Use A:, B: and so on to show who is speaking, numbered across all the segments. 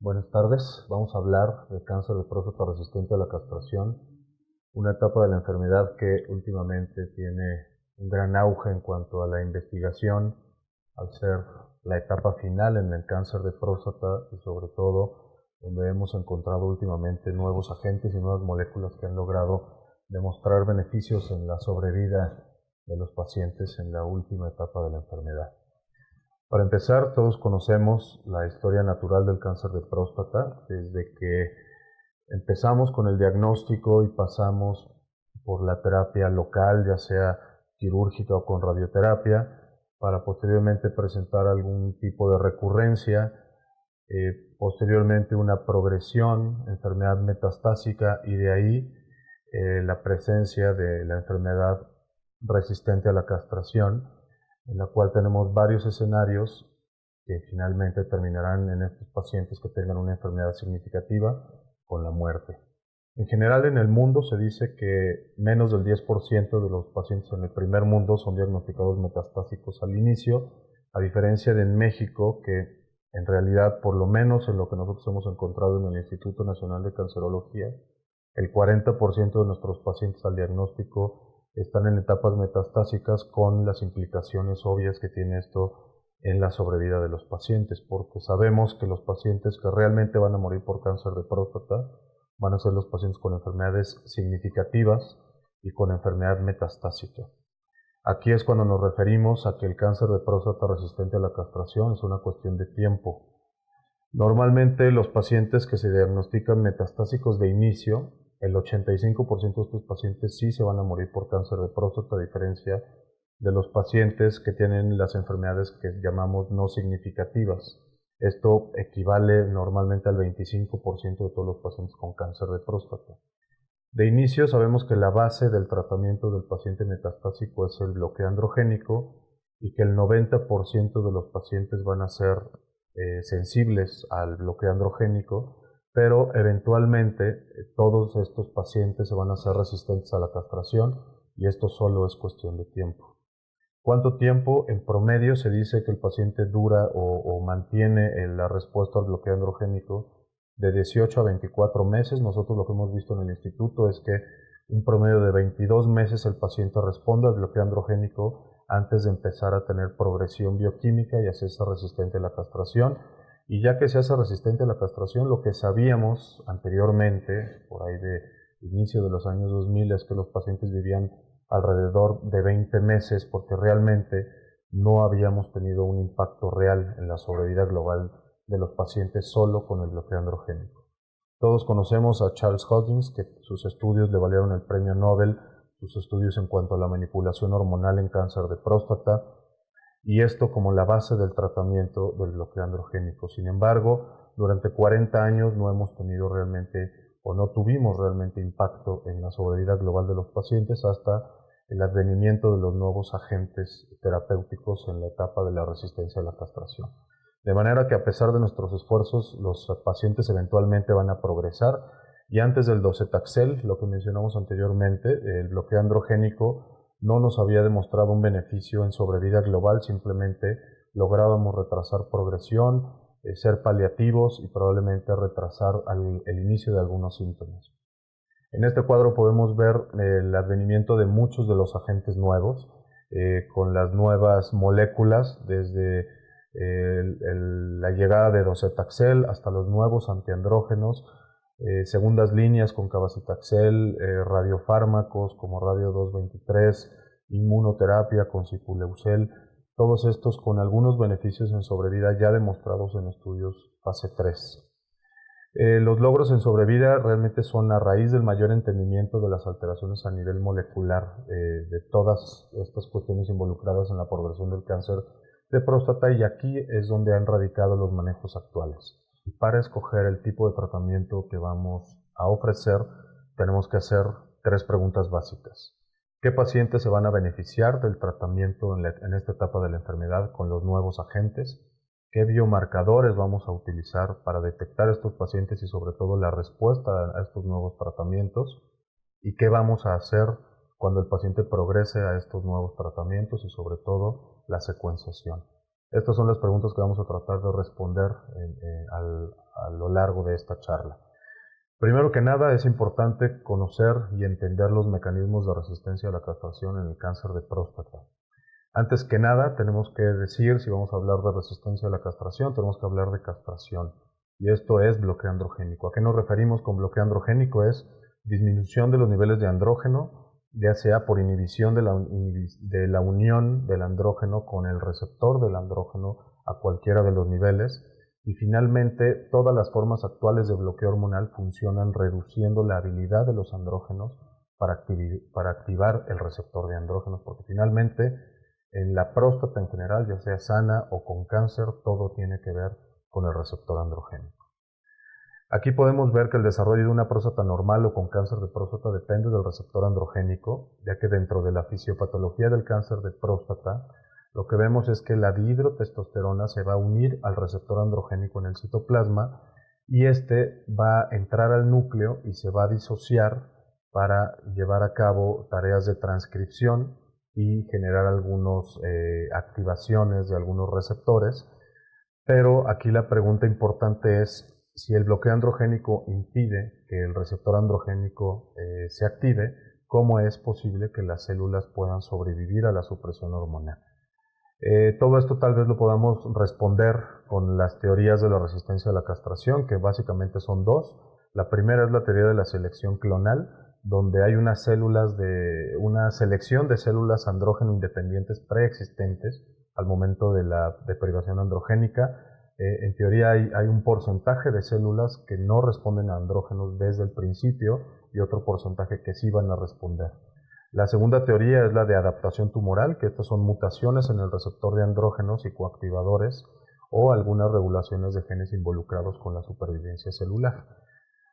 A: Buenas tardes, vamos a hablar de cáncer de próstata resistente a la castración, una etapa de la enfermedad que últimamente tiene un gran auge en cuanto a la investigación, al ser la etapa final en el cáncer de próstata y sobre todo donde hemos encontrado últimamente nuevos agentes y nuevas moléculas que han logrado demostrar beneficios en la sobrevida de los pacientes en la última etapa de la enfermedad. Para empezar, todos conocemos la historia natural del cáncer de próstata, desde que empezamos con el diagnóstico y pasamos por la terapia local, ya sea quirúrgica o con radioterapia, para posteriormente presentar algún tipo de recurrencia, posteriormente una progresión, enfermedad metastásica y de ahí la presencia de la enfermedad resistente a la castración, en la cual tenemos varios escenarios que finalmente terminarán en estos pacientes que tengan una enfermedad significativa con la muerte. En general en el mundo se dice que menos del 10% de los pacientes en el primer mundo son diagnosticados metastásicos al inicio, a diferencia de en México, que en realidad, por lo menos en lo que nosotros hemos encontrado en el Instituto Nacional de Cancerología, el 40% de nuestros pacientes al diagnóstico están en etapas metastásicas con las implicaciones obvias que tiene esto en la sobrevida de los pacientes, porque sabemos que los pacientes que realmente van a morir por cáncer de próstata van a ser los pacientes con enfermedades significativas y con enfermedad metastásica. Aquí es cuando nos referimos a que el cáncer de próstata resistente a la castración es una cuestión de tiempo. Normalmente los pacientes que se diagnostican metastásicos de inicio, el 85% de estos pacientes sí se van a morir por cáncer de próstata, a diferencia de los pacientes que tienen las enfermedades que llamamos no significativas. Esto equivale normalmente al 25% de todos los pacientes con cáncer de próstata. De inicio sabemos que la base del tratamiento del paciente metastásico es el bloqueo androgénico y que el 90% de los pacientes van a ser sensibles al bloqueo androgénico, pero eventualmente todos estos pacientes se van a hacer resistentes a la castración y esto solo es cuestión de tiempo. ¿Cuánto tiempo? En promedio se dice que el paciente dura o mantiene la respuesta al bloqueo androgénico de 18 a 24 meses. Nosotros lo que hemos visto en el instituto es que un promedio de 22 meses el paciente responde al bloqueo androgénico antes de empezar a tener progresión bioquímica y hacerse resistente a la castración. Y ya que se hace resistente a la castración, lo que sabíamos anteriormente, por ahí de inicio de los años 2000, es que los pacientes vivían alrededor de 20 meses porque realmente no habíamos tenido un impacto real en la sobrevida global de los pacientes solo con el bloqueo androgénico. Todos conocemos a Charles Hawkins, que sus estudios le valieron el premio Nobel, sus estudios en cuanto a la manipulación hormonal en cáncer de próstata, y esto como la base del tratamiento del bloqueo androgénico. Sin embargo, durante 40 años no hemos tenido realmente o no tuvimos realmente impacto en la sobrevida global de los pacientes hasta el advenimiento de los nuevos agentes terapéuticos en la etapa de la resistencia a la castración. De manera que a pesar de nuestros esfuerzos, los pacientes eventualmente van a progresar y antes del docetaxel, lo que mencionamos anteriormente, el bloqueo androgénico no nos había demostrado un beneficio en sobrevida global, simplemente lográbamos retrasar progresión, ser paliativos y probablemente retrasar el inicio de algunos síntomas. En este cuadro podemos ver el advenimiento de muchos de los agentes nuevos, con las nuevas moléculas, desde la llegada de docetaxel hasta los nuevos antiandrógenos, segundas líneas con cabazitaxel, radiofármacos como radio 223, inmunoterapia con sipuleucel, todos estos con algunos beneficios en sobrevida ya demostrados en estudios fase 3. Los logros en sobrevida realmente son a raíz del mayor entendimiento de las alteraciones a nivel molecular de todas estas cuestiones involucradas en la progresión del cáncer de próstata, y aquí es donde han radicado los manejos actuales. Y para escoger el tipo de tratamiento que vamos a ofrecer, tenemos que hacer 3 preguntas básicas. ¿Qué pacientes se van a beneficiar del tratamiento en esta etapa de la enfermedad con los nuevos agentes? ¿Qué biomarcadores vamos a utilizar para detectar a estos pacientes y sobre todo la respuesta a estos nuevos tratamientos? ¿Y qué vamos a hacer cuando el paciente progrese a estos nuevos tratamientos y sobre todo la secuenciación? Estas son las preguntas que vamos a tratar de responder a lo largo de esta charla. Primero que nada, es importante conocer y entender los mecanismos de resistencia a la castración en el cáncer de próstata. Antes que nada, tenemos que decir, si vamos a hablar de resistencia a la castración, tenemos que hablar de castración. Y esto es bloqueo androgénico. ¿A qué nos referimos con bloqueo androgénico? Es disminución de los niveles de andrógeno, ya sea por inhibición de la unión del andrógeno con el receptor del andrógeno a cualquiera de los niveles. Y finalmente, todas las formas actuales de bloqueo hormonal funcionan reduciendo la habilidad de los andrógenos para activar el receptor de andrógenos, porque finalmente en la próstata en general, ya sea sana o con cáncer, todo tiene que ver con el receptor androgénico. Aquí podemos ver que el desarrollo de una próstata normal o con cáncer de próstata depende del receptor androgénico, ya que dentro de la fisiopatología del cáncer de próstata, lo que vemos es que la dihidrotestosterona se va a unir al receptor androgénico en el citoplasma y este va a entrar al núcleo y se va a disociar para llevar a cabo tareas de transcripción y generar algunas activaciones de algunos receptores. Pero aquí la pregunta importante es si el bloqueo androgénico impide que el receptor androgénico se active, ¿cómo es posible que las células puedan sobrevivir a la supresión hormonal? Todo esto tal vez lo podamos responder con las teorías de la resistencia a la castración, que básicamente son dos. La primera es la teoría de la selección clonal, donde hay una selección de células andrógeno independientes preexistentes al momento de la deprivación androgénica. En teoría hay un porcentaje de células que no responden a andrógenos desde el principio y otro porcentaje que sí van a responder. La segunda teoría es la de adaptación tumoral, que estas son mutaciones en el receptor de andrógenos y coactivadores o algunas regulaciones de genes involucrados con la supervivencia celular.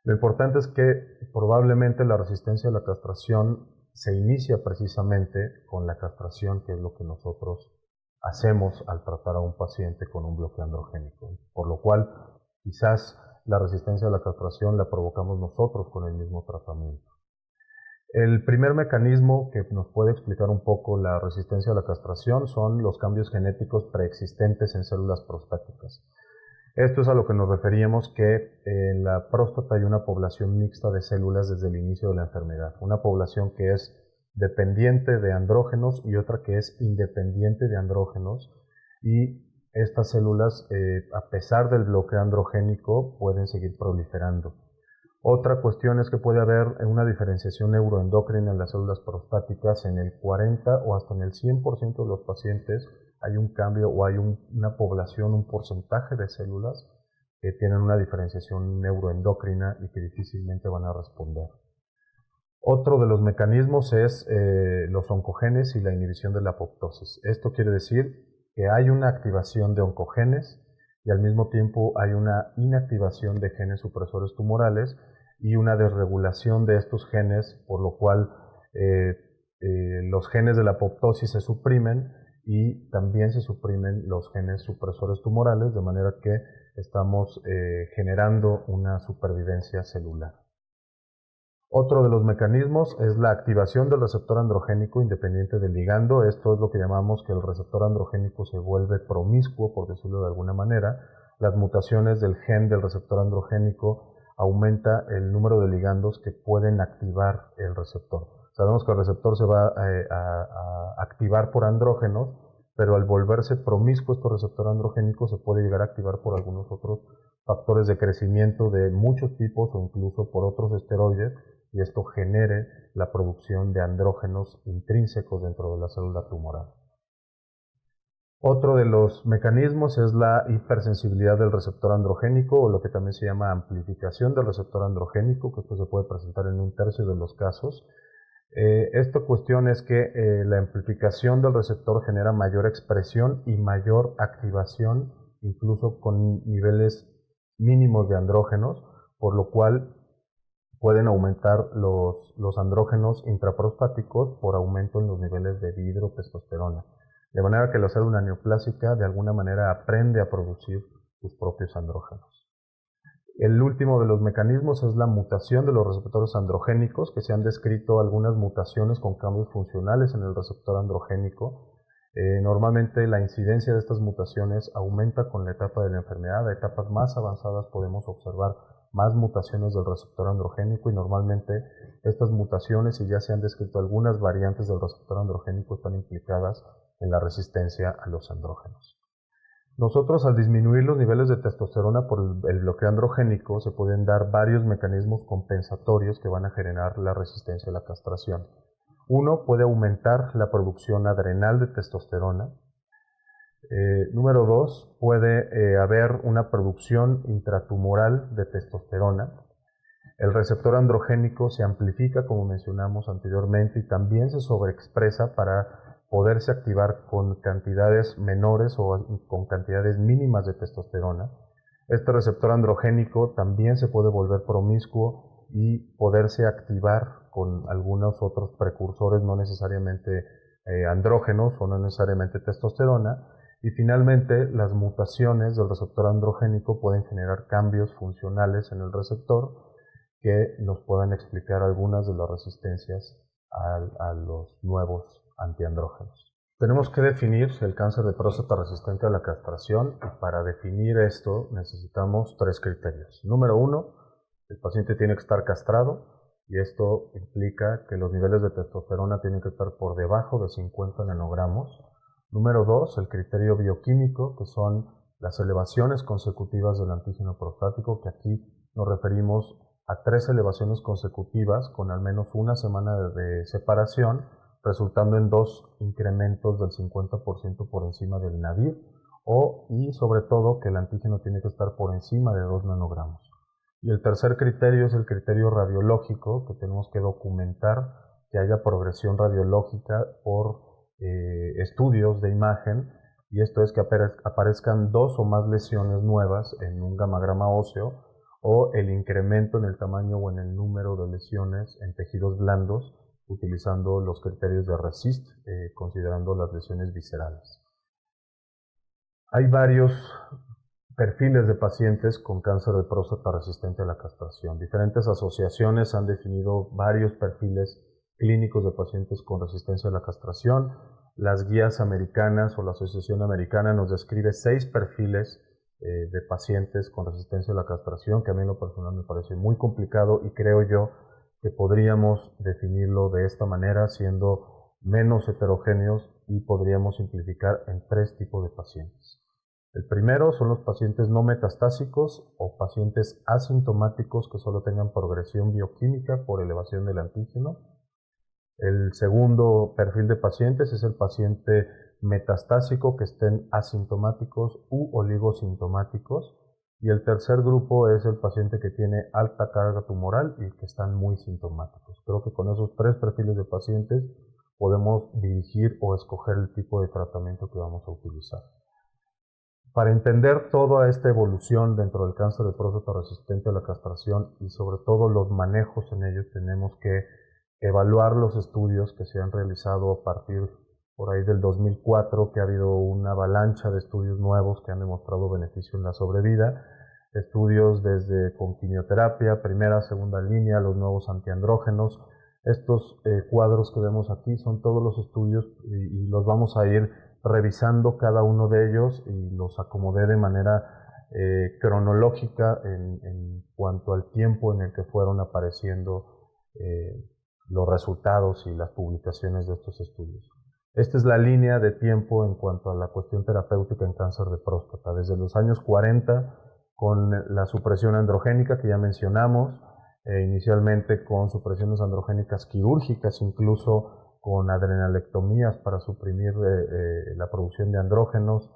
A: Lo importante es que probablemente la resistencia a la castración se inicia precisamente con la castración, que es lo que nosotros hacemos al tratar a un paciente con un bloqueo androgénico, por lo cual quizás la resistencia a la castración la provocamos nosotros con el mismo tratamiento. El primer mecanismo que nos puede explicar un poco la resistencia a la castración son los cambios genéticos preexistentes en células prostáticas. Esto es a lo que nos referíamos que en la próstata hay una población mixta de células desde el inicio de la enfermedad. Una población que es dependiente de andrógenos y otra que es independiente de andrógenos. Y estas células, a pesar del bloqueo androgénico, pueden seguir proliferando. Otra cuestión es que puede haber una diferenciación neuroendocrina en las células prostáticas. En el 40 o hasta en el 100% de los pacientes hay un cambio o hay una población, un porcentaje de células que tienen una diferenciación neuroendocrina y que difícilmente van a responder. Otro de los mecanismos es los oncogenes y la inhibición de la apoptosis. Esto quiere decir que hay una activación de oncogenes y al mismo tiempo hay una inactivación de genes supresores tumorales y una desregulación de estos genes, por lo cual los genes de la apoptosis se suprimen y también se suprimen los genes supresores tumorales, de manera que estamos generando una supervivencia celular. Otro de los mecanismos es la activación del receptor androgénico independiente del ligando. Esto es lo que llamamos que el receptor androgénico se vuelve promiscuo, por decirlo de alguna manera. Las mutaciones del gen del receptor androgénico aumenta el número de ligandos que pueden activar el receptor. Sabemos que el receptor se va a activar por andrógenos, pero al volverse promiscuo este receptor androgénico se puede llegar a activar por algunos otros factores de crecimiento de muchos tipos o incluso por otros esteroides, y esto genere la producción de andrógenos intrínsecos dentro de la célula tumoral. Otro de los mecanismos es la hipersensibilidad del receptor androgénico, o lo que también se llama amplificación del receptor androgénico, que esto se puede presentar en 1/3 de los casos. Esta cuestión es que la amplificación del receptor genera mayor expresión y mayor activación, incluso con niveles mínimos de andrógenos, por lo cual pueden aumentar los andrógenos intraprostáticos por aumento en los niveles de dihidrotestosterona. De manera que la célula neoplásica de alguna manera aprende a producir sus propios andrógenos. El último de los mecanismos es la mutación de los receptores androgénicos, que se han descrito algunas mutaciones con cambios funcionales en el receptor androgénico. Normalmente la incidencia de estas mutaciones aumenta con la etapa de la enfermedad. A etapas más avanzadas podemos observar más mutaciones del receptor androgénico y normalmente estas mutaciones, y ya se han descrito algunas variantes del receptor androgénico, están implicadas en la resistencia a los andrógenos. Nosotros, al disminuir los niveles de testosterona por el bloqueo androgénico, se pueden dar varios mecanismos compensatorios que van a generar la resistencia a la castración. Uno, puede aumentar la producción adrenal de testosterona. Número dos, puede haber una producción intratumoral de testosterona. El receptor androgénico se amplifica, como mencionamos anteriormente, y también se sobreexpresa para poderse activar con cantidades menores o con cantidades mínimas de testosterona. Este receptor androgénico también se puede volver promiscuo y poderse activar con algunos otros precursores, no necesariamente andrógenos o no necesariamente testosterona. Y finalmente, las mutaciones del receptor androgénico pueden generar cambios funcionales en el receptor que nos puedan explicar algunas de las resistencias a los nuevos antiandrógenos. Tenemos que definir el cáncer de próstata resistente a la castración, y para definir esto necesitamos tres criterios. Número uno, el paciente tiene que estar castrado, y esto implica que los niveles de testosterona tienen que estar por debajo de 50 nanogramos. Número dos, el criterio bioquímico, que son las elevaciones consecutivas del antígeno prostático, que aquí nos referimos a 3 elevaciones consecutivas con al menos una semana de separación, resultando en 2 incrementos del 50% por encima del nadir, y sobre todo que el antígeno tiene que estar por encima de 2 nanogramos. Y el tercer criterio es el criterio radiológico, que tenemos que documentar que haya progresión radiológica por estudios de imagen, y esto es que aparezcan 2 o más lesiones nuevas en un gamagrama óseo, o el incremento en el tamaño o en el número de lesiones en tejidos blandos, utilizando los criterios de RECIST, considerando las lesiones viscerales. Hay varios perfiles de pacientes con cáncer de próstata resistente a la castración. Diferentes asociaciones han definido varios perfiles clínicos de pacientes con resistencia a la castración. Las guías americanas o la Asociación Americana nos describe 6 perfiles de pacientes con resistencia a la castración, que a mí en lo personal me parece muy complicado, y creo yo que podríamos definirlo de esta manera, siendo menos heterogéneos, y podríamos simplificar en 3 tipos de pacientes. El primero son los pacientes no metastásicos o pacientes asintomáticos que solo tengan progresión bioquímica por elevación del antígeno. El segundo perfil de pacientes es el paciente metastásico que estén asintomáticos u oligosintomáticos. Y el tercer grupo es el paciente que tiene alta carga tumoral y que están muy sintomáticos. Creo que con esos 3 perfiles de pacientes podemos dirigir o escoger el tipo de tratamiento que vamos a utilizar. Para entender toda esta evolución dentro del cáncer de próstata resistente a la castración y sobre todo los manejos en ellos, tenemos que evaluar los estudios que se han realizado a partir por ahí del 2004, que ha habido una avalancha de estudios nuevos que han demostrado beneficio en la sobrevida. Estudios desde con quimioterapia, primera, segunda línea, los nuevos antiandrógenos. Estos cuadros que vemos aquí son todos los estudios y los vamos a ir revisando cada uno de ellos, y los acomodé de manera cronológica en cuanto al tiempo en el que fueron apareciendo los resultados y las publicaciones de estos estudios. Esta es la línea de tiempo en cuanto a la cuestión terapéutica en cáncer de próstata. Desde los años 40, con la supresión androgénica que ya mencionamos, inicialmente con supresiones androgénicas quirúrgicas, incluso con adrenalectomías para suprimir la producción de andrógenos,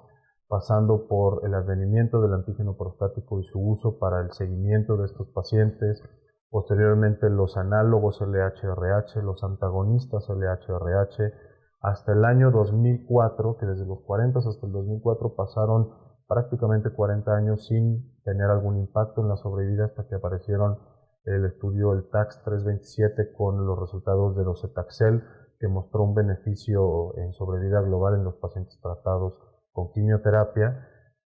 A: pasando por el advenimiento del antígeno prostático y su uso para el seguimiento de estos pacientes, posteriormente los análogos LH-RH, los antagonistas LH-RH, hasta el año 2004, que desde los 40 hasta el 2004 pasaron prácticamente 40 años sin tener algún impacto en la sobrevida, hasta que aparecieron el estudio, el TAX 327, con los resultados de docetaxel, que mostró un beneficio en sobrevida global en los pacientes tratados con quimioterapia.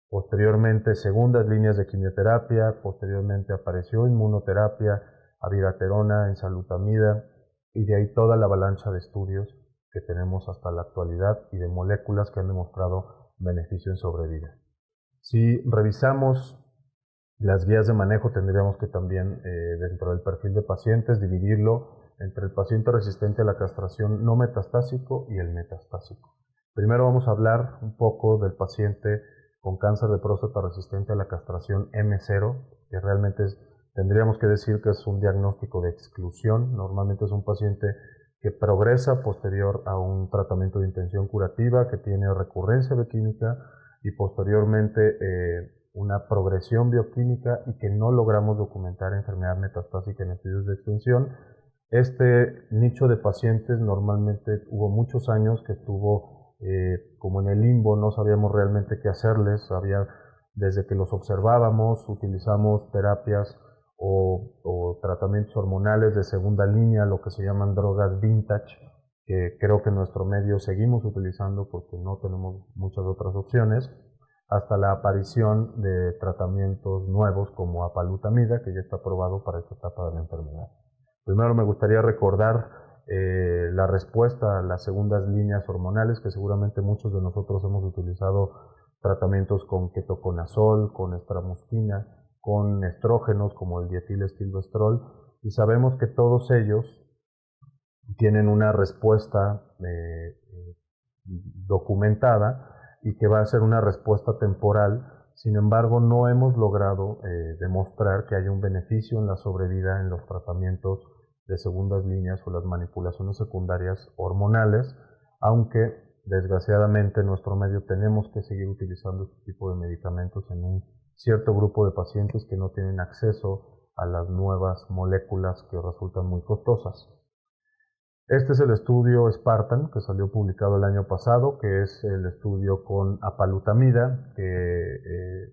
A: Posteriormente, segundas líneas de quimioterapia, posteriormente apareció inmunoterapia, abiraterona, enzalutamida, y de ahí toda la avalancha de estudios que tenemos hasta la actualidad y de moléculas que han demostrado beneficio en sobrevida. Si revisamos las guías de manejo, tendríamos que también, dentro del perfil de pacientes, dividirlo entre el paciente resistente a la castración no metastásico y el metastásico. Primero vamos a hablar un poco del paciente con cáncer de próstata resistente a la castración M0, que realmente tendríamos que decir que es un diagnóstico de exclusión. Normalmente es un paciente que progresa posterior a un tratamiento de intención curativa, que tiene recurrencia bioquímica y posteriormente una progresión bioquímica y que no logramos documentar enfermedad metastásica en estudios de extensión. Este nicho de pacientes normalmente hubo muchos años que estuvo como en el limbo, no sabíamos realmente qué hacerles, desde que los observábamos, utilizamos terapias o tratamientos hormonales de segunda línea, lo que se llaman drogas vintage, que creo que en nuestro medio seguimos utilizando porque no tenemos muchas otras opciones, hasta la aparición de tratamientos nuevos como apalutamida, que ya está aprobado para esta etapa de la enfermedad. Primero me gustaría recordar la respuesta a las segundas líneas hormonales, que seguramente muchos de nosotros hemos utilizado tratamientos con ketoconazol, con estramusquina, con estrógenos como el dietilestilbestrol, y sabemos que todos ellos tienen una respuesta documentada y que va a ser una respuesta temporal. Sin embargo, no hemos logrado demostrar que haya un beneficio en la sobrevida en los tratamientos de segundas líneas o las manipulaciones secundarias hormonales, aunque desgraciadamente en nuestro medio tenemos que seguir utilizando este tipo de medicamentos en un cierto grupo de pacientes que no tienen acceso a las nuevas moléculas que resultan muy costosas. Este es el estudio Spartan, que salió publicado el año pasado, que es el estudio con apalutamida, que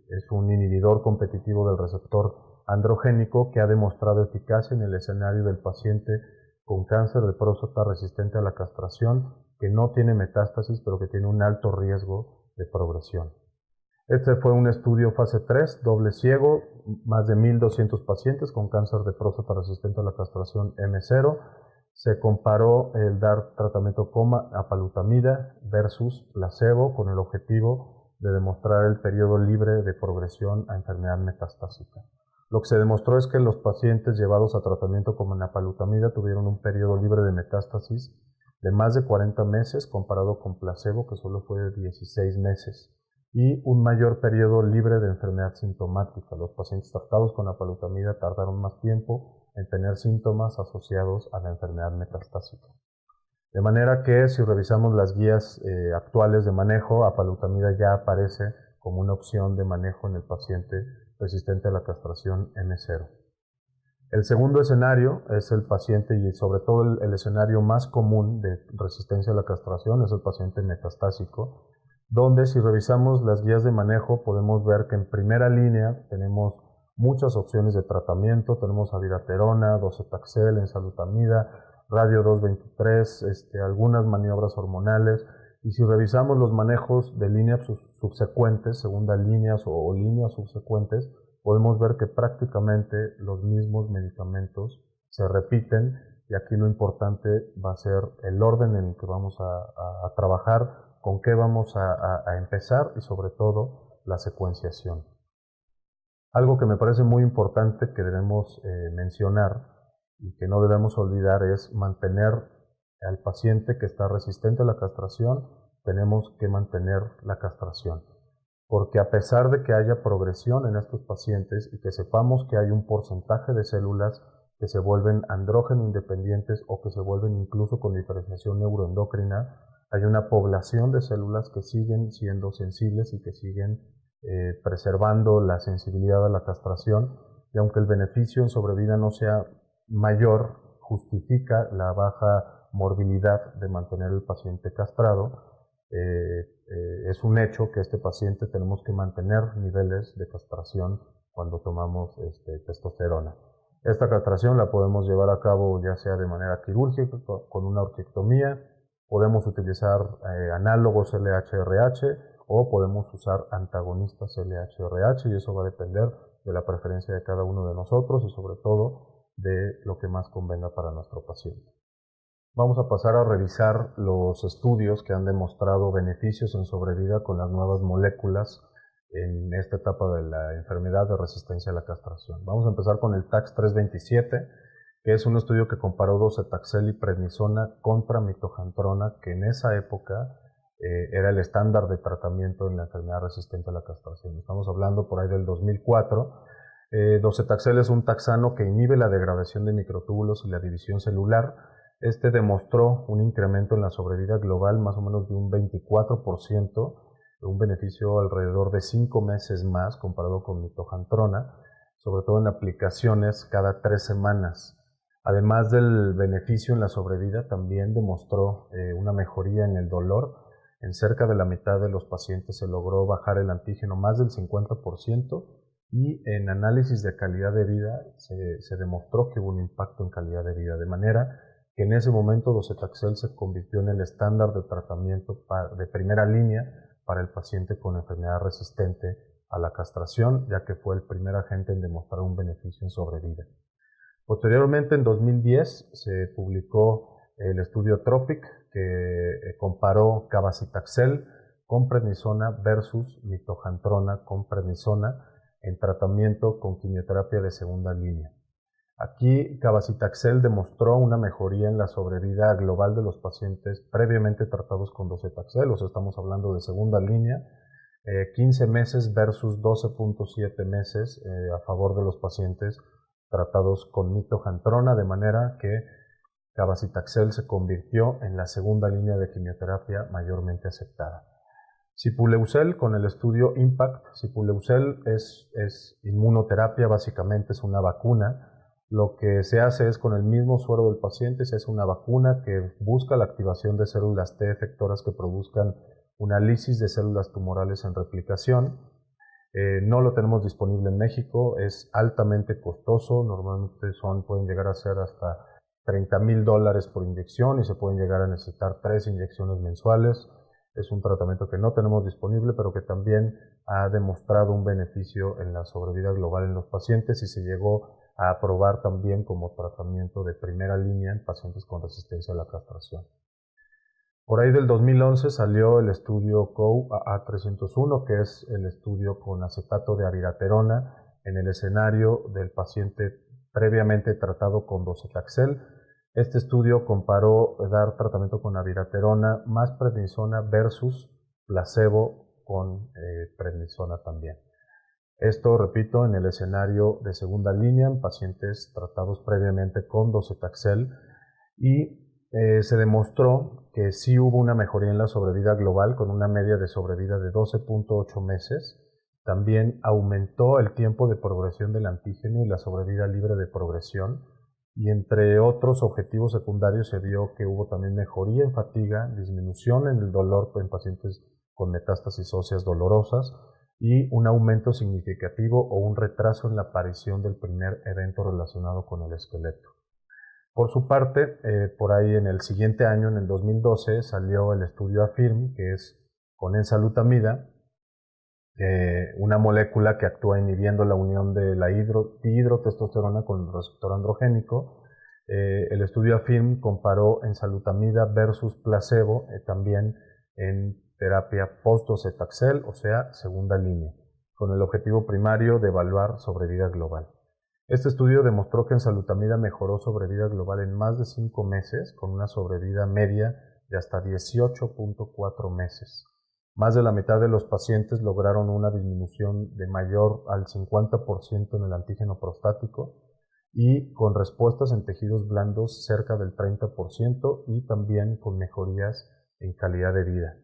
A: es un inhibidor competitivo del receptor androgénico que ha demostrado eficacia en el escenario del paciente con cáncer de próstata resistente a la castración, que no tiene metástasis, pero que tiene un alto riesgo de progresión. Este fue un estudio fase 3, doble ciego, más de 1.200 pacientes con cáncer de próstata resistente a la castración M0. Se comparó el dar tratamiento con apalutamida versus placebo con el objetivo de demostrar el periodo libre de progresión a enfermedad metastásica. Lo que se demostró es que los pacientes llevados a tratamiento con apalutamida tuvieron un periodo libre de metástasis de más de 40 meses comparado con placebo, que solo fue de 16 meses, y un mayor periodo libre de enfermedad sintomática. Los pacientes tratados con apalutamida tardaron más tiempo en tener síntomas asociados a la enfermedad metastásica. De manera que si revisamos las guías actuales de manejo, apalutamida ya aparece como una opción de manejo en el paciente resistente a la castración M0. El segundo escenario es el paciente, y sobre todo el escenario más común de resistencia a la castración, es el paciente metastásico, donde si revisamos las guías de manejo podemos ver que en primera línea tenemos muchas opciones de tratamiento. Tenemos abiraterona, docetaxel, enzalutamida, radio 223, algunas maniobras hormonales. Y si revisamos los manejos de líneas subsecuentes, segundas líneas o líneas subsecuentes, podemos ver que prácticamente los mismos medicamentos se repiten, y aquí lo importante va a ser el orden en el que vamos a trabajar, con qué vamos a empezar y sobre todo la secuenciación. Algo que me parece muy importante que debemos mencionar y que no debemos olvidar es mantener al paciente que está resistente a la castración. Tenemos que mantener la castración, porque a pesar de que haya progresión en estos pacientes y que sepamos que hay un porcentaje de células que se vuelven andrógeno independientes o que se vuelven incluso con diferenciación neuroendocrina, hay una población de células que siguen siendo sensibles y que siguen preservando la sensibilidad a la castración, y aunque el beneficio en sobrevida no sea mayor, justifica la baja morbilidad de mantener el paciente castrado. Es un hecho que este paciente tenemos que mantener niveles de castración cuando tomamos testosterona. Esta castración la podemos llevar a cabo ya sea de manera quirúrgica, con una orquiectomía, podemos utilizar análogos LHRH o podemos usar antagonistas LHRH, y eso va a depender de la preferencia de cada uno de nosotros y sobre todo de lo que más convenga para nuestro paciente. Vamos a pasar a revisar los estudios que han demostrado beneficios en sobrevida con las nuevas moléculas en esta etapa de la enfermedad de resistencia a la castración. Vamos a empezar con el TAX 327, que es un estudio que comparó docetaxel y prednisona contra mitojantrona, que en esa época era el estándar de tratamiento en la enfermedad resistente a la castración. Estamos hablando por ahí del 2004. Docetaxel es un taxano que inhibe la degradación de microtúbulos y la división celular. Este demostró un incremento en la sobrevida global más o menos de un 24%, un beneficio alrededor de 5 meses más comparado con mitojantrona, sobre todo en aplicaciones cada 3 semanas. Además del beneficio en la sobrevida, también demostró una mejoría en el dolor. En cerca de la mitad de los pacientes se logró bajar el antígeno más del 50%, y en análisis de calidad de vida se demostró que hubo un impacto en calidad de vida, de manera que en ese momento docetaxel se convirtió en el estándar de tratamiento de primera línea para el paciente con enfermedad resistente a la castración, ya que fue el primer agente en demostrar un beneficio en sobrevida. Posteriormente, en 2010, se publicó el estudio TROPIC, que comparó cabazitaxel con prednisona versus mitojantrona con prednisona en tratamiento con quimioterapia de segunda línea. Aquí, cabazitaxel demostró una mejoría en la sobrevida global de los pacientes previamente tratados con docetaxel, o sea, estamos hablando de segunda línea, 15 meses versus 12.7 meses a favor de los pacientes tratados con mitojantrona, de manera que cabazitaxel se convirtió en la segunda línea de quimioterapia mayormente aceptada. Sipuleucel, con el estudio IMPACT, Sipuleucel es inmunoterapia, básicamente es una vacuna. Lo que se hace es con el mismo suero del paciente, se hace una vacuna que busca la activación de células T efectoras que produzcan una lisis de células tumorales en replicación. No lo tenemos disponible en México, es altamente costoso, normalmente pueden llegar a ser hasta $30,000 por inyección y se pueden llegar a necesitar 3 inyecciones mensuales. Es un tratamiento que no tenemos disponible, pero que también ha demostrado un beneficio en la sobrevida global en los pacientes y se llegó a aprobar también como tratamiento de primera línea en pacientes con resistencia a la castración. Por ahí del 2011 salió el estudio COU-A301, que es el estudio con acetato de abiraterona en el escenario del paciente previamente tratado con docetaxel. Este estudio comparó dar tratamiento con abiraterona más prednisona versus placebo con prednisona también. Esto, repito, en el escenario de segunda línea en pacientes tratados previamente con docetaxel, y se demostró que sí hubo una mejoría en la sobrevida global con una media de sobrevida de 12.8 meses. También aumentó el tiempo de progresión del antígeno y la sobrevida libre de progresión. Y entre otros objetivos secundarios se vio que hubo también mejoría en fatiga, disminución en el dolor en pacientes con metástasis óseas dolorosas y un aumento significativo o un retraso en la aparición del primer evento relacionado con el esqueleto. Por su parte, por ahí en el siguiente año, en el 2012, salió el estudio AFIRM, que es con enzalutamida, una molécula que actúa inhibiendo la unión de la dihidrotestosterona con el receptor androgénico. El estudio AFIRM comparó enzalutamida versus placebo también en terapia post-docetaxel, o sea, segunda línea, con el objetivo primario de evaluar sobrevida global. Este estudio demostró que enzalutamida mejoró sobrevida global en más de 5 meses, con una sobrevida media de hasta 18.4 meses. Más de la mitad de los pacientes lograron una disminución de mayor al 50% en el antígeno prostático y con respuestas en tejidos blandos cerca del 30% y también con mejorías en calidad de vida.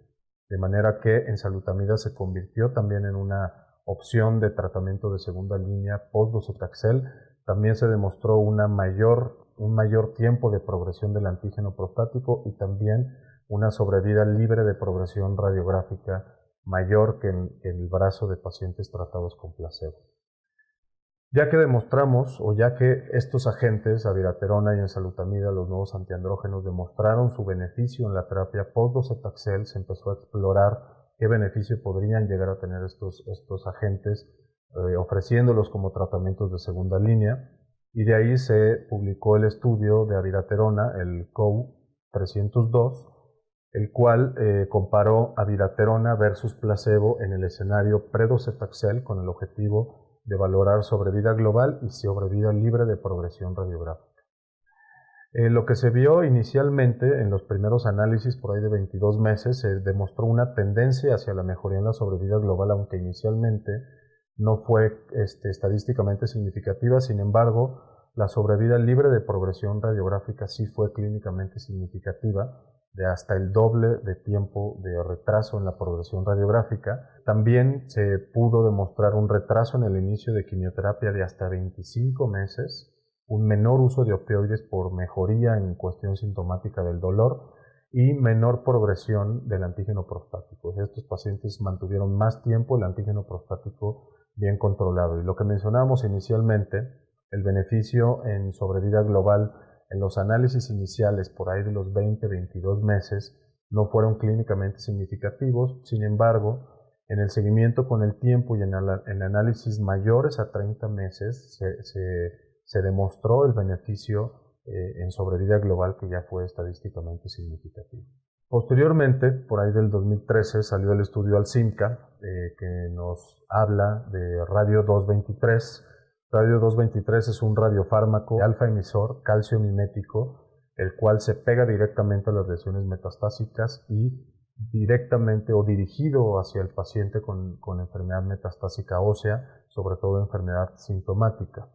A: De manera que enzalutamida se convirtió también en una opción de tratamiento de segunda línea post-docetaxel. También se demostró un mayor tiempo de progresión del antígeno prostático y también una sobrevida libre de progresión radiográfica mayor que en el brazo de pacientes tratados con placebo. Ya que demostramos, o ya que estos agentes, abiraterona y enzalutamida, los nuevos antiandrógenos, demostraron su beneficio en la terapia post-docetaxel, se empezó a explorar qué beneficio podrían llegar a tener estos agentes, ofreciéndolos como tratamientos de segunda línea, y de ahí se publicó el estudio de abiraterona, el COU 302, el cual comparó abiraterona versus placebo en el escenario pre-docetaxel con el objetivo de valorar sobrevida global y sobrevida libre de progresión radiográfica. Lo que se vio inicialmente en los primeros análisis, por ahí de 22 meses, se demostró una tendencia hacia la mejoría en la sobrevida global, aunque inicialmente no fue estadísticamente significativa. Sin embargo, la sobrevida libre de progresión radiográfica sí fue clínicamente significativa, de hasta el doble de tiempo de retraso en la progresión radiográfica. También se pudo demostrar un retraso en el inicio de quimioterapia de hasta 25 meses, un menor uso de opioides por mejoría en cuestión sintomática del dolor y menor progresión del antígeno prostático. Estos pacientes mantuvieron más tiempo el antígeno prostático bien controlado. Y lo que mencionábamos inicialmente, el beneficio en sobrevida global en los análisis iniciales por ahí de los 20-22 meses no fueron clínicamente significativos. Sin embargo, en el seguimiento con el tiempo y en análisis mayores a 30 meses se demostró el beneficio en sobrevida global que ya fue estadísticamente significativo. Posteriormente, por ahí del 2013, salió el estudio ALSIMCA, que nos habla de radio 223. Radio 223 es un radiofármaco alfa emisor, calcio mimético, el cual se pega directamente a las lesiones metastásicas y directamente o dirigido hacia el paciente con enfermedad metastásica ósea, sobre todo enfermedad sintomática.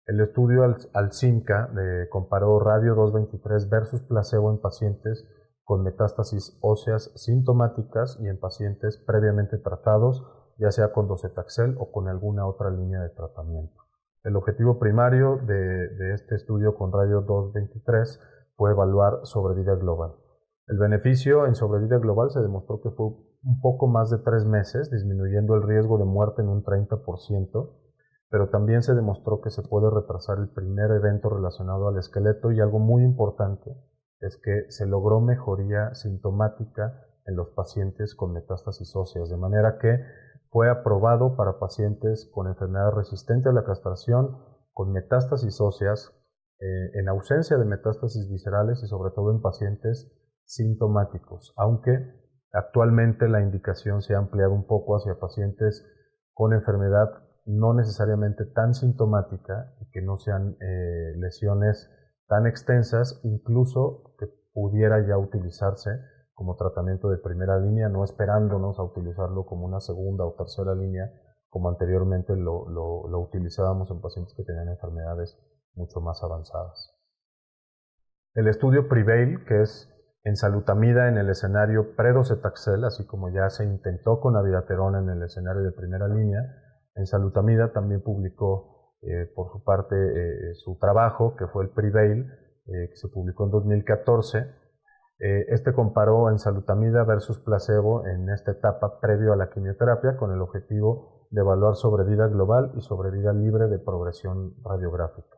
A: El estudio ALSIMCA comparó radio 223 versus placebo en pacientes con metástasis óseas sintomáticas y en pacientes previamente tratados, ya sea con docetaxel o con alguna otra línea de tratamiento. El objetivo primario de este estudio con radio 223 fue evaluar sobrevida global. El beneficio en sobrevida global se demostró que fue un poco más de 3 meses, disminuyendo el riesgo de muerte en un 30%, pero también se demostró que se puede retrasar el primer evento relacionado al esqueleto, y algo muy importante es que se logró mejoría sintomática en los pacientes con metástasis óseas, de manera que fue aprobado para pacientes con enfermedad resistente a la castración, con metástasis óseas, en ausencia de metástasis viscerales y sobre todo en pacientes sintomáticos, aunque actualmente la indicación se ha ampliado un poco hacia pacientes con enfermedad no necesariamente tan sintomática y que no sean lesiones tan extensas, incluso que pudiera ya utilizarse como tratamiento de primera línea, no esperándonos a utilizarlo como una segunda o tercera línea, como anteriormente lo utilizábamos en pacientes que tenían enfermedades mucho más avanzadas. El estudio PREVAIL, que es enzalutamida en el escenario pre-docetaxel, así como ya se intentó con abiraterona en el escenario de primera línea, enzalutamida también publicó por su parte su trabajo, que fue el PREVAIL, que se publicó en 2014. Este comparó enzalutamida versus placebo en esta etapa previo a la quimioterapia con el objetivo de evaluar sobrevida global y sobrevida libre de progresión radiográfica.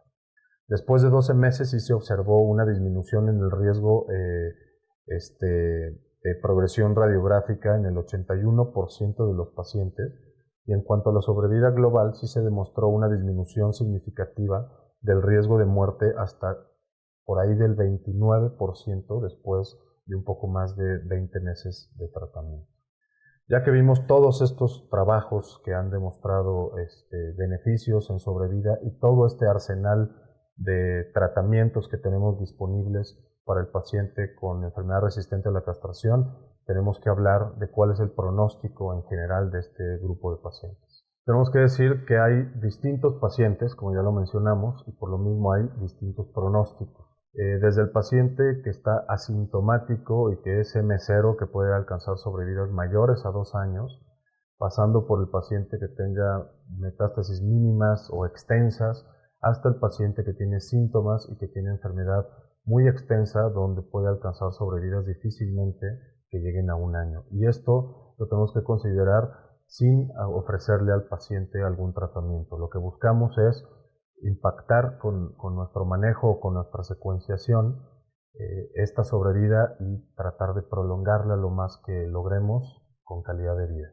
A: Después de 12 meses sí se observó una disminución en el riesgo de progresión radiográfica en el 81% de los pacientes, y en cuanto a la sobrevida global sí se demostró una disminución significativa del riesgo de muerte hasta por ahí del 29% después de un poco más de 20 meses de tratamiento. Ya que vimos todos estos trabajos que han demostrado beneficios en sobrevida y todo este arsenal de tratamientos que tenemos disponibles para el paciente con enfermedad resistente a la castración, tenemos que hablar de cuál es el pronóstico en general de este grupo de pacientes. Tenemos que decir que hay distintos pacientes, como ya lo mencionamos, y por lo mismo hay distintos pronósticos. Desde el paciente que está asintomático y que es M0, que puede alcanzar sobrevidas mayores a 2 años, pasando por el paciente que tenga metástasis mínimas o extensas, hasta el paciente que tiene síntomas y que tiene enfermedad muy extensa, donde puede alcanzar sobrevidas difícilmente que lleguen a 1 año. Y esto lo tenemos que considerar sin ofrecerle al paciente algún tratamiento. Lo que buscamos es impactar con nuestro manejo o con nuestra secuenciación esta sobrevida y tratar de prolongarla lo más que logremos con calidad de vida.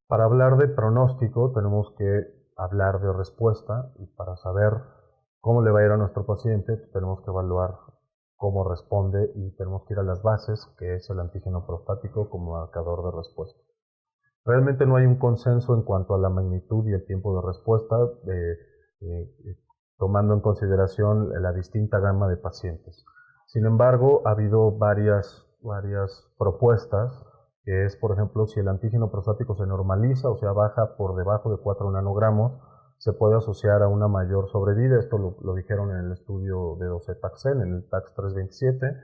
A: Para hablar de pronóstico tenemos que hablar de respuesta, y para saber cómo le va a ir a nuestro paciente tenemos que evaluar cómo responde y tenemos que ir a las bases, que es el antígeno prostático como marcador de respuesta. Realmente no hay un consenso en cuanto a la magnitud y el tiempo de respuesta, tomando en consideración la distinta gama de pacientes. Sin embargo, ha habido varias propuestas, que es, por ejemplo, si el antígeno prostático se normaliza, o sea, baja por debajo de 4 nanogramos, se puede asociar a una mayor sobrevida. Esto lo dijeron en el estudio de docetaxel, en el TAX 327.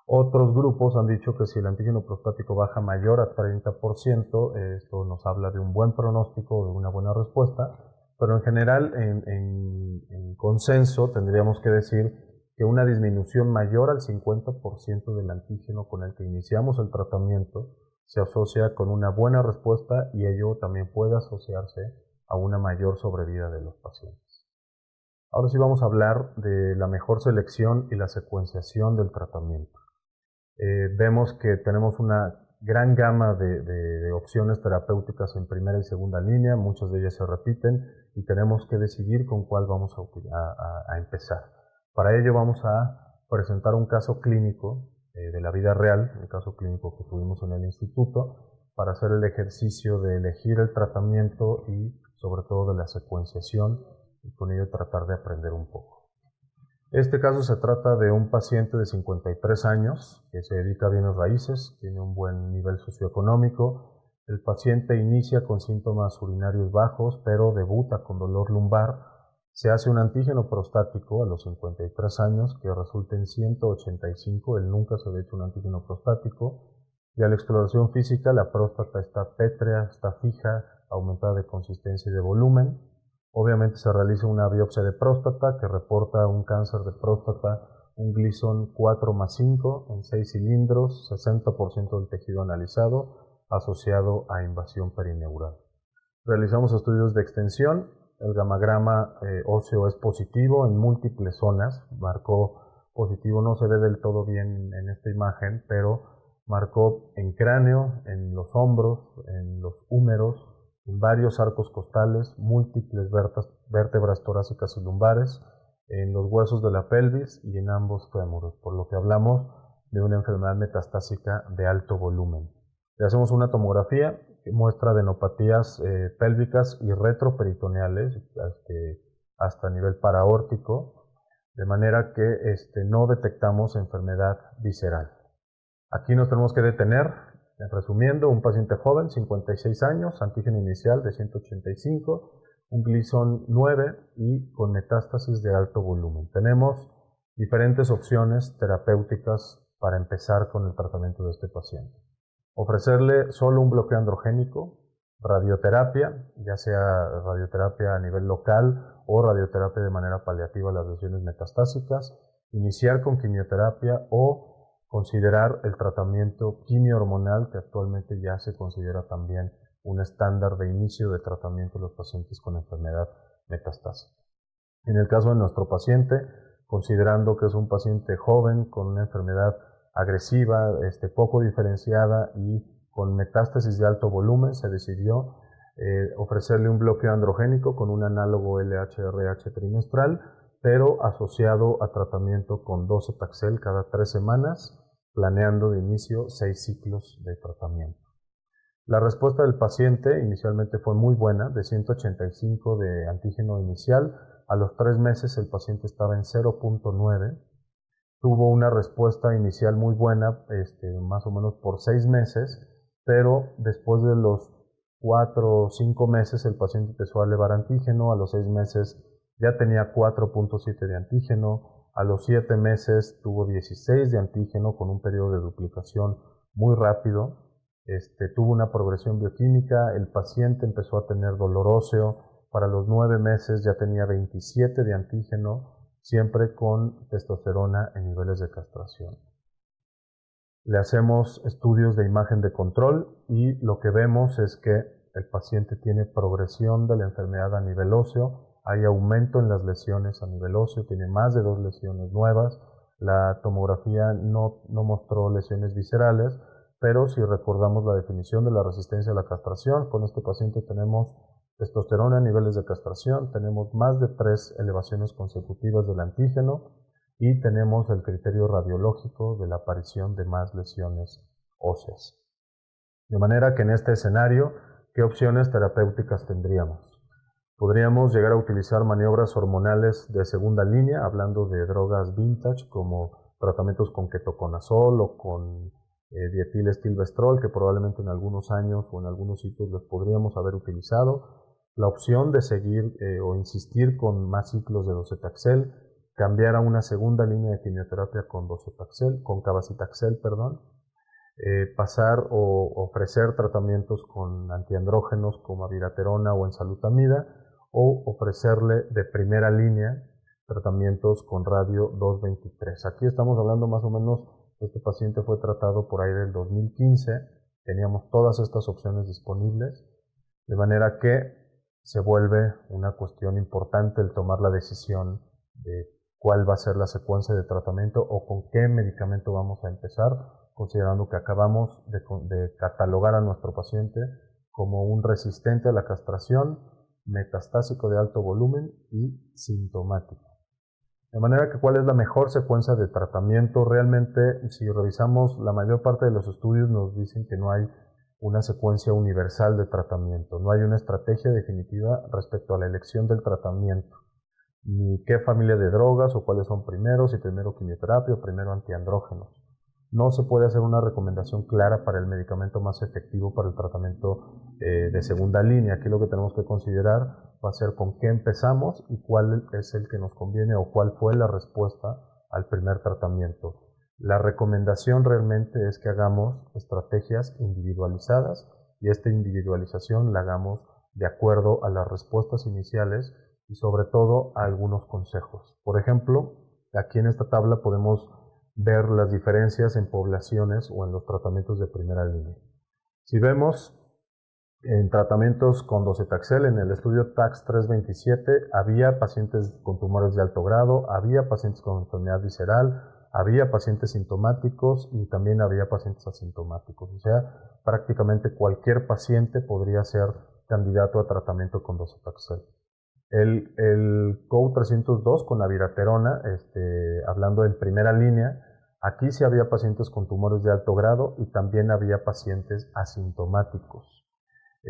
A: Otros grupos han dicho que si el antígeno prostático baja mayor a 30%, esto nos habla de un buen pronóstico, de una buena respuesta, pero en general, en consenso, tendríamos que decir que una disminución mayor al 50% del antígeno con el que iniciamos el tratamiento se asocia con una buena respuesta y ello también puede asociarse a una mayor sobrevida de los pacientes. Ahora sí vamos a hablar de la mejor selección y la secuenciación del tratamiento. Vemos que tenemos una gran gama de opciones terapéuticas en primera y segunda línea, muchas de ellas se repiten y tenemos que decidir con cuál vamos a empezar. Para ello vamos a presentar un caso clínico de la vida real, el caso clínico que tuvimos en el instituto, para hacer el ejercicio de elegir el tratamiento y sobre todo de la secuenciación y con ello tratar de aprender un poco. Este caso se trata de un paciente de 53 años que se dedica a bienes raíces, tiene un buen nivel socioeconómico. El paciente inicia con síntomas urinarios bajos, pero debuta con dolor lumbar. Se hace un antígeno prostático a los 53 años que resulta en 185, él nunca se había hecho un antígeno prostático. Y a la exploración física la próstata está pétrea, está fija, aumentada de consistencia y de volumen. Obviamente se realiza una biopsia de próstata que reporta un cáncer de próstata, un Gleason 4+5 en 6 cilindros, 60% del tejido analizado, asociado a invasión perineural. Realizamos estudios de extensión, el gamagrama óseo es positivo en múltiples zonas, marcó positivo, no se ve del todo bien en esta imagen, pero marcó en cráneo, en los hombros, en los húmeros, en varios arcos costales, múltiples vértebras torácicas y lumbares, en los huesos de la pelvis y en ambos fémures, por lo que hablamos de una enfermedad metastásica de alto volumen. Le hacemos una tomografía que muestra adenopatías pélvicas y retroperitoneales hasta nivel paraórtico, de manera que no detectamos enfermedad visceral. Aquí nos tenemos que detener. Resumiendo, un paciente joven, 56 años, antígeno inicial de 185, un Gleason 9 y con metástasis de alto volumen. Tenemos diferentes opciones terapéuticas para empezar con el tratamiento de este paciente. Ofrecerle solo un bloqueo androgénico, radioterapia, ya sea radioterapia a nivel local o radioterapia de manera paliativa a las lesiones metastásicas, iniciar con quimioterapia o considerar el tratamiento quimio-hormonal, que actualmente ya se considera también un estándar de inicio de tratamiento de los pacientes con enfermedad metastásica. En el caso de nuestro paciente, considerando que es un paciente joven con una enfermedad agresiva, poco diferenciada y con metástasis de alto volumen, se decidió ofrecerle un bloqueo androgénico con un análogo LHRH trimestral, pero asociado a tratamiento con docetaxel cada 3 semanas, planeando de inicio 6 ciclos de tratamiento. La respuesta del paciente inicialmente fue muy buena, de 185 de antígeno inicial, a los 3 meses el paciente estaba en 0.9, tuvo una respuesta inicial muy buena, más o menos por 6 meses, pero después de los 4 o 5 meses el paciente empezó a elevar antígeno, a los 6 meses ya tenía 4.7 de antígeno, a los 7 meses tuvo 16 de antígeno con un periodo de duplicación muy rápido, tuvo una progresión bioquímica, el paciente empezó a tener dolor óseo, para los 9 meses ya tenía 27 de antígeno, siempre con testosterona en niveles de castración. Le hacemos estudios de imagen de control y lo que vemos es que el paciente tiene progresión de la enfermedad a nivel óseo, hay aumento en las lesiones a nivel óseo, tiene más de 2 lesiones nuevas, la tomografía no mostró lesiones viscerales, pero si recordamos la definición de la resistencia a la castración, con este paciente tenemos testosterona a niveles de castración, tenemos más de 3 elevaciones consecutivas del antígeno, y tenemos el criterio radiológico de la aparición de más lesiones óseas. De manera que en este escenario, ¿qué opciones terapéuticas tendríamos? Podríamos llegar a utilizar maniobras hormonales de segunda línea, hablando de drogas vintage como tratamientos con ketoconazol o con dietilestilbestrol, que probablemente en algunos años o en algunos sitios los podríamos haber utilizado. La opción de seguir o insistir con más ciclos de docetaxel, cambiar a una segunda línea de quimioterapia con cabazitaxel, pasar o ofrecer tratamientos con antiandrógenos como abiraterona o enzalutamida, o ofrecerle de primera línea tratamientos con radio 223. Aquí estamos hablando más o menos, este paciente fue tratado por ahí del 2015, teníamos todas estas opciones disponibles, de manera que se vuelve una cuestión importante el tomar la decisión de cuál va a ser la secuencia de tratamiento o con qué medicamento vamos a empezar, considerando que acabamos de catalogar a nuestro paciente como un resistente a la castración, metastásico de alto volumen y sintomático. De manera que, ¿cuál es la mejor secuencia de tratamiento? Realmente, si revisamos, la mayor parte de los estudios nos dicen que no hay una secuencia universal de tratamiento, no hay una estrategia definitiva respecto a la elección del tratamiento, ni qué familia de drogas o cuáles son primero, si primero quimioterapia o primero antiandrógenos. No se puede hacer una recomendación clara para el medicamento más efectivo para el tratamiento de segunda línea. Aquí lo que tenemos que considerar va a ser con qué empezamos y cuál es el que nos conviene o cuál fue la respuesta al primer tratamiento. La recomendación realmente es que hagamos estrategias individualizadas y esta individualización la hagamos de acuerdo a las respuestas iniciales y sobre todo a algunos consejos. Por ejemplo, aquí en esta tabla podemos ver las diferencias en poblaciones o en los tratamientos de primera línea. Si vemos en tratamientos con docetaxel, en el estudio TAX 327, había pacientes con tumores de alto grado, había pacientes con enfermedad visceral, había pacientes sintomáticos y también había pacientes asintomáticos. O sea, prácticamente cualquier paciente podría ser candidato a tratamiento con docetaxel. El COU 302 con abiraterona, hablando en primera línea, aquí sí había pacientes con tumores de alto grado y también había pacientes asintomáticos.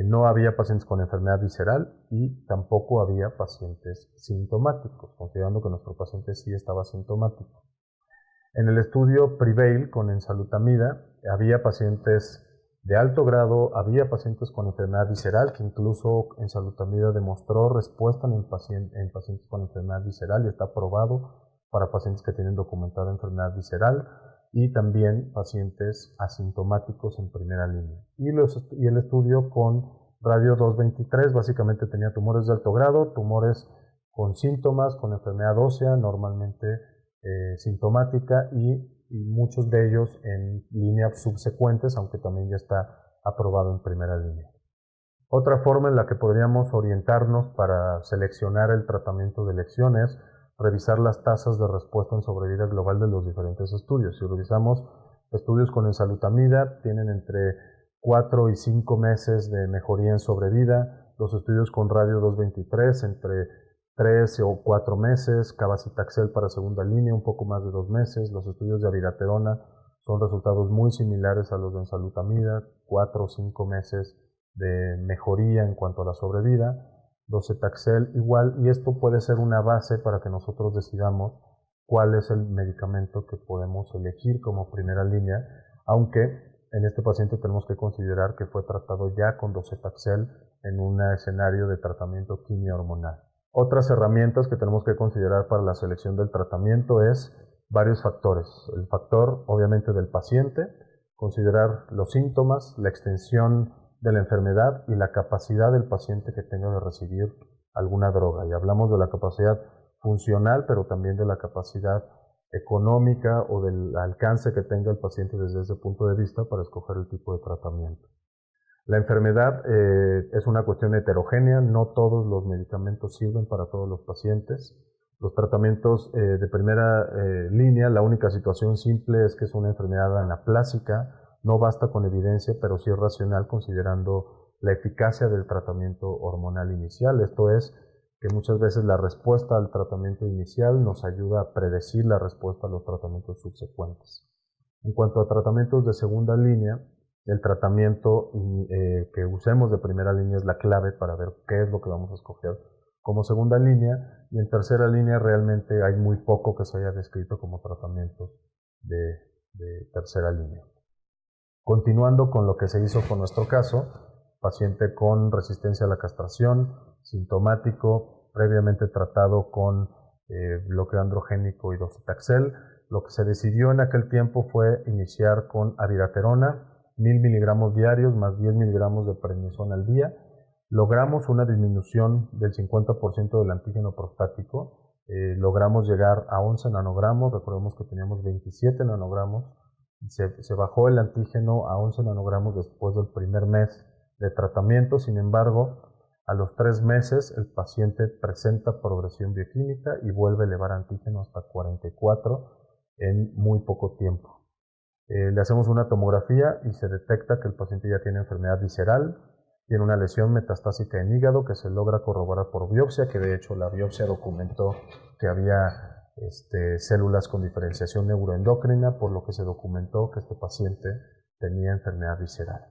A: No había pacientes con enfermedad visceral y tampoco había pacientes sintomáticos, considerando que nuestro paciente sí estaba sintomático. En el estudio PREVAIL con enzalutamida había pacientes de alto grado, había pacientes con enfermedad visceral, que incluso enzalutamida demostró respuesta en pacientes con enfermedad visceral y está aprobado para pacientes que tienen documentada enfermedad visceral, y también pacientes asintomáticos en primera línea. Y el estudio con radio 223 básicamente tenía tumores de alto grado, tumores con síntomas, con enfermedad ósea, normalmente sintomática, y muchos de ellos en líneas subsecuentes, aunque también ya está aprobado en primera línea. Otra forma en la que podríamos orientarnos para seleccionar el tratamiento de elección es revisar las tasas de respuesta en sobrevida global de los diferentes estudios. Si revisamos estudios con enzalutamida, tienen entre 4 y 5 meses de mejoría en sobrevida. Los estudios con radio 223 entre 3 o 4 meses, cabazitaxel para segunda línea un poco más de 2 meses. Los estudios de abiraterona son resultados muy similares a los de enzalutamida, 4 o 5 meses de mejoría en cuanto a la sobrevida. Docetaxel igual, y esto puede ser una base para que nosotros decidamos cuál es el medicamento que podemos elegir como primera línea, aunque en este paciente tenemos que considerar que fue tratado ya con docetaxel en un escenario de tratamiento quimio-hormonal. Otras herramientas que tenemos que considerar para la selección del tratamiento es varios factores. El factor, obviamente, del paciente, considerar los síntomas, la extensión de la enfermedad y la capacidad del paciente que tenga de recibir alguna droga. Y hablamos de la capacidad funcional, pero también de la capacidad económica o del alcance que tenga el paciente desde ese punto de vista para escoger el tipo de tratamiento. La enfermedad es una cuestión heterogénea, no todos los medicamentos sirven para todos los pacientes. Los tratamientos de primera línea, la única situación simple es que es una enfermedad anaplásica, no basta con evidencia, pero sí es racional considerando la eficacia del tratamiento hormonal inicial. Esto es, que muchas veces la respuesta al tratamiento inicial nos ayuda a predecir la respuesta a los tratamientos subsecuentes. En cuanto a tratamientos de segunda línea, el tratamiento que usemos de primera línea es la clave para ver qué es lo que vamos a escoger como segunda línea, y en tercera línea realmente hay muy poco que se haya descrito como tratamientos de tercera línea. Continuando con lo que se hizo con nuestro caso, paciente con resistencia a la castración, sintomático, previamente tratado con bloqueo androgénico y docetaxel. Lo que se decidió en aquel tiempo fue iniciar con abiraterona, 1000 miligramos diarios más 10 miligramos de prednisona al día. Logramos una disminución del 50% del antígeno prostático, logramos llegar a 11 nanogramos, recordemos que teníamos 27 nanogramos, se bajó el antígeno a 11 nanogramos después del primer mes de tratamiento. Sin embargo, a los 3 meses el paciente presenta progresión bioquímica y vuelve a elevar antígeno hasta 44 en muy poco tiempo. Le hacemos una tomografía y se detecta que el paciente ya tiene enfermedad visceral, tiene una lesión metastásica en hígado que se logra corroborar por biopsia, que de hecho la biopsia documentó que había células con diferenciación neuroendocrina, por lo que se documentó que este paciente tenía enfermedad visceral.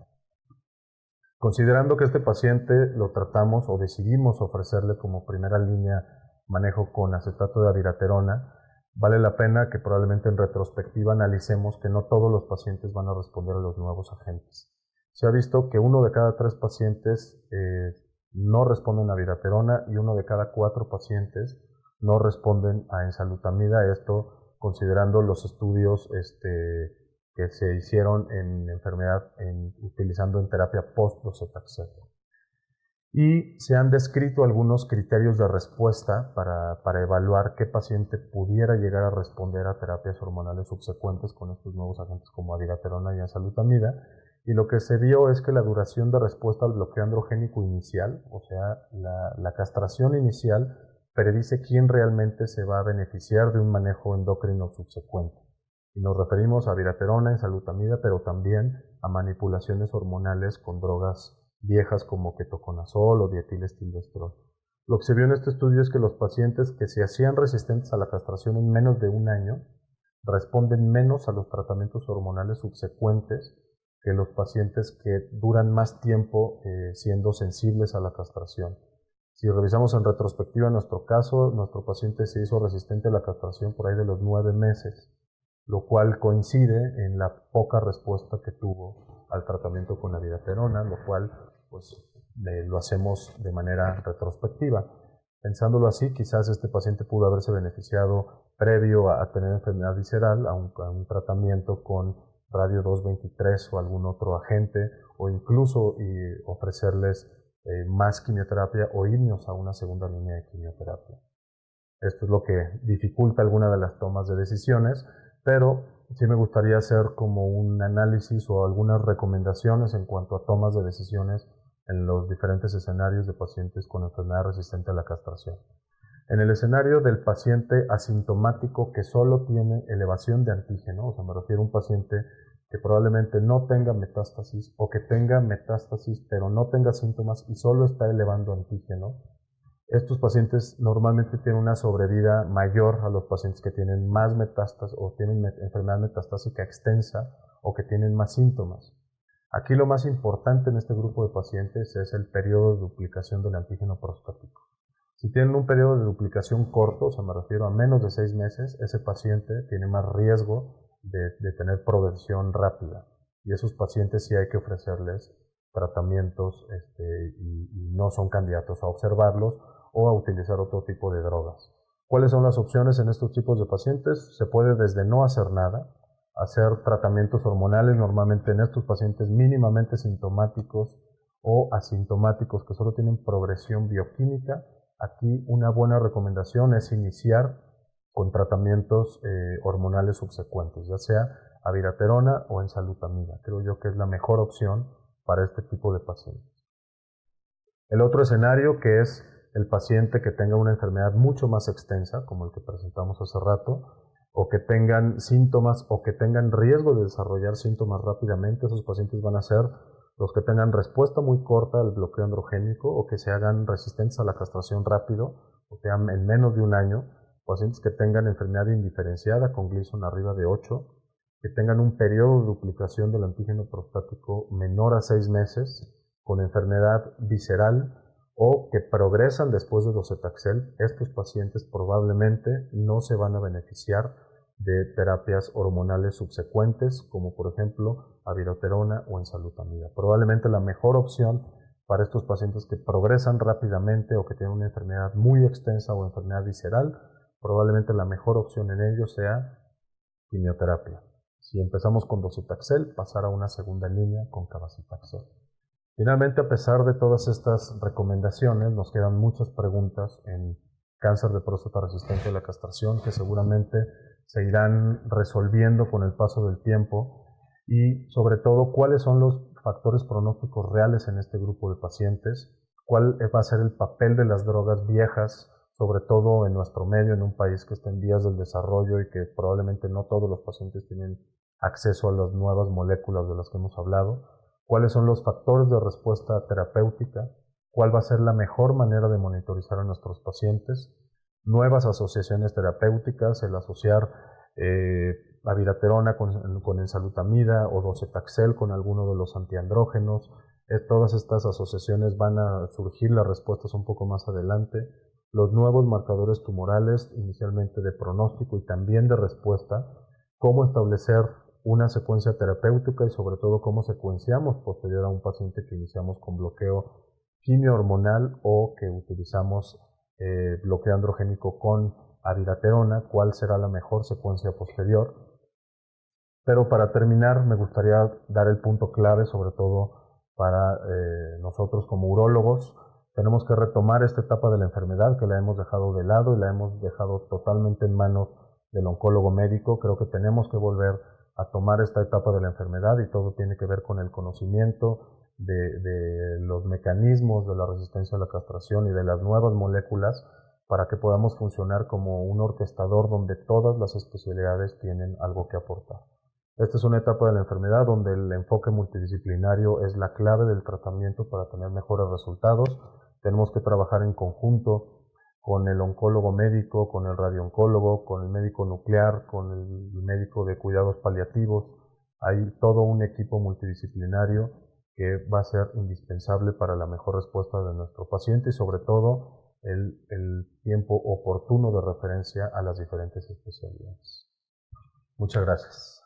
A: Considerando que este paciente lo tratamos o decidimos ofrecerle como primera línea manejo con acetato de abiraterona, vale la pena que probablemente en retrospectiva analicemos que no todos los pacientes van a responder a los nuevos agentes. Se ha visto que 1 de cada 3 pacientes no responden a abiraterona y 1 de cada 4 pacientes no responden a enzalutamida, esto considerando los estudios que se hicieron en enfermedad utilizando en terapia post-docetaxel. Y se han descrito algunos criterios de respuesta para evaluar qué paciente pudiera llegar a responder a terapias hormonales subsecuentes con estos nuevos agentes como abiraterona y enzalutamida. Y lo que se vio es que la duración de respuesta al bloqueo androgénico inicial, o sea, la castración inicial, predice quién realmente se va a beneficiar de un manejo endocrino subsecuente. Y nos referimos a abiraterona, enzalutamida, pero también a manipulaciones hormonales con drogas viejas como ketoconazol o dietilestilbestrol. Lo que se vio en este estudio es que los pacientes que se hacían resistentes a la castración en menos de un año responden menos a los tratamientos hormonales subsecuentes que los pacientes que duran más tiempo siendo sensibles a la castración. Si revisamos en retrospectiva nuestro caso, nuestro paciente se hizo resistente a la castración por ahí de los 9 meses, lo cual coincide en la poca respuesta que tuvo al tratamiento con abiraterona, lo cual pues, lo hacemos de manera retrospectiva. Pensándolo así, quizás este paciente pudo haberse beneficiado previo a tener enfermedad visceral a un tratamiento con radio 223 o algún otro agente, o incluso ofrecerles más quimioterapia o irnos a una segunda línea de quimioterapia. Esto es lo que dificulta alguna de las tomas de decisiones, pero sí me gustaría hacer como un análisis o algunas recomendaciones en cuanto a tomas de decisiones en los diferentes escenarios de pacientes con enfermedad resistente a la castración. En el escenario del paciente asintomático que solo tiene elevación de antígeno, o sea, me refiero a un paciente que probablemente no tenga metástasis o que tenga metástasis pero no tenga síntomas y solo está elevando antígeno, estos pacientes normalmente tienen una sobrevida mayor a los pacientes que tienen más metástasis o tienen enfermedad metastásica extensa o que tienen más síntomas. Aquí lo más importante en este grupo de pacientes es el periodo de duplicación del antígeno prostático. Si tienen un periodo de duplicación corto, o sea, me refiero a menos de 6 meses, ese paciente tiene más riesgo de tener progresión rápida. Y esos pacientes sí hay que ofrecerles tratamientos y no son candidatos a observarlos o a utilizar otro tipo de drogas. ¿Cuáles son las opciones en estos tipos de pacientes? Se puede desde no hacer nada, hacer tratamientos hormonales, normalmente en estos pacientes mínimamente sintomáticos o asintomáticos que solo tienen progresión bioquímica. Aquí una buena recomendación es iniciar con tratamientos hormonales subsecuentes, ya sea abiraterona o enzalutamida. Creo yo que es la mejor opción para este tipo de pacientes. El otro escenario, que es el paciente que tenga una enfermedad mucho más extensa, como el que presentamos hace rato, o que tengan síntomas o que tengan riesgo de desarrollar síntomas rápidamente. Esos pacientes van a ser los que tengan respuesta muy corta al bloqueo androgénico o que se hagan resistentes a la castración rápido, o sea, en menos de un año, pacientes que tengan enfermedad indiferenciada con Gleason arriba de 8, que tengan un periodo de duplicación del antígeno prostático menor a 6 meses, con enfermedad visceral o que progresan después de docetaxel. Estos pacientes probablemente no se van a beneficiar de terapias hormonales subsecuentes, como por ejemplo abiraterona o enzalutamida. Probablemente la mejor opción para estos pacientes que progresan rápidamente o que tienen una enfermedad muy extensa o enfermedad visceral, probablemente la mejor opción en ellos sea quimioterapia. Si empezamos con docetaxel, pasar a una segunda línea con cabazitaxel. Finalmente, a pesar de todas estas recomendaciones, nos quedan muchas preguntas en cáncer de próstata resistente a la castración que seguramente se irán resolviendo con el paso del tiempo, y sobre todo cuáles son los factores pronósticos reales en este grupo de pacientes, cuál va a ser el papel de las drogas viejas, sobre todo en nuestro medio, en un país que está en vías del desarrollo y que probablemente no todos los pacientes tienen acceso a las nuevas moléculas de las que hemos hablado, cuáles son los factores de respuesta terapéutica, cuál va a ser la mejor manera de monitorizar a nuestros pacientes, nuevas asociaciones terapéuticas, el asociar abiraterona con enzalutamida o docetaxel con alguno de los antiandrógenos. Todas estas asociaciones van a surgir las respuestas un poco más adelante. Los nuevos marcadores tumorales, inicialmente de pronóstico y también de respuesta, cómo establecer una secuencia terapéutica y sobre todo cómo secuenciamos posterior a un paciente que iniciamos con bloqueo quimio-hormonal o que utilizamos bloqueo androgénico con abiraterona, cuál será la mejor secuencia posterior. Pero para terminar me gustaría dar el punto clave, sobre todo para nosotros como urólogos. Tenemos que retomar esta etapa de la enfermedad que la hemos dejado de lado y la hemos dejado totalmente en manos del oncólogo médico. Creo que tenemos que volver a tomar esta etapa de la enfermedad y todo tiene que ver con el conocimiento de los mecanismos de la resistencia a la castración y de las nuevas moléculas para que podamos funcionar como un orquestador donde todas las especialidades tienen algo que aportar. Esta es una etapa de la enfermedad donde el enfoque multidisciplinario es la clave del tratamiento para tener mejores resultados. Tenemos que trabajar en conjunto con el oncólogo médico, con el radiooncólogo, con el médico nuclear, con el médico de cuidados paliativos. Hay todo un equipo multidisciplinario que va a ser indispensable para la mejor respuesta de nuestro paciente y sobre todo el tiempo oportuno de referencia a las diferentes especialidades. Muchas gracias.